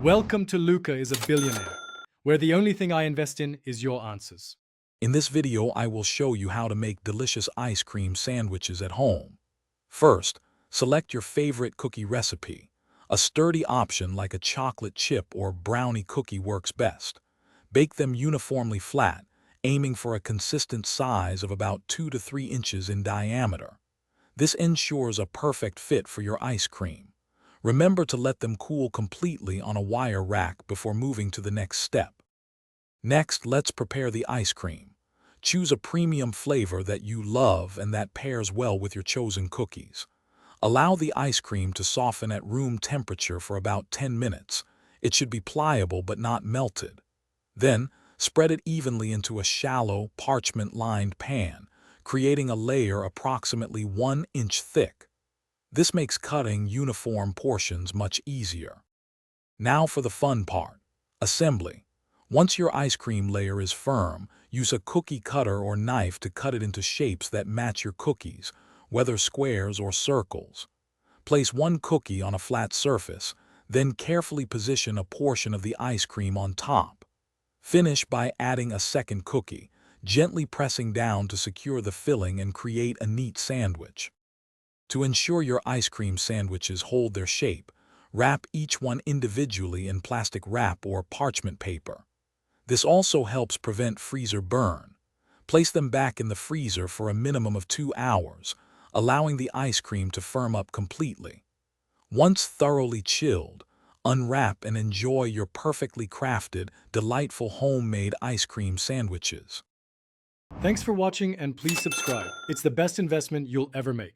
Welcome to Luca is a Billionaire, where the only thing I invest in is your answers. In this video, I will show you how to make delicious ice cream sandwiches at home. First, select your favorite cookie recipe. A sturdy option like a chocolate chip or brownie cookie works best. Bake them uniformly flat, aiming for a consistent size of about 2 to 3 inches in diameter. This ensures a perfect fit for your ice cream. Remember to let them cool completely on a wire rack before moving to the next step. Next, let's prepare the ice cream. Choose a premium flavor that you love and that pairs well with your chosen cookies. Allow the ice cream to soften at room temperature for about 10 minutes. It should be pliable but not melted. Then, spread it evenly into a shallow, parchment-lined pan, creating a layer approximately 1 inch thick. This makes cutting uniform portions much easier. Now for the fun part, assembly. Once your ice cream layer is firm, use a cookie cutter or knife to cut it into shapes that match your cookies, whether squares or circles. Place one cookie on a flat surface, then carefully position a portion of the ice cream on top. Finish by adding a second cookie, gently pressing down to secure the filling and create a neat sandwich. To ensure your ice cream sandwiches hold their shape, wrap each one individually in plastic wrap or parchment paper. This also helps prevent freezer burn. Place them back in the freezer for a minimum of 2 hours, allowing the ice cream to firm up completely. Once thoroughly chilled, unwrap and enjoy your perfectly crafted, delightful homemade ice cream sandwiches. Thanks for watching and please subscribe. It's the best investment you'll ever make.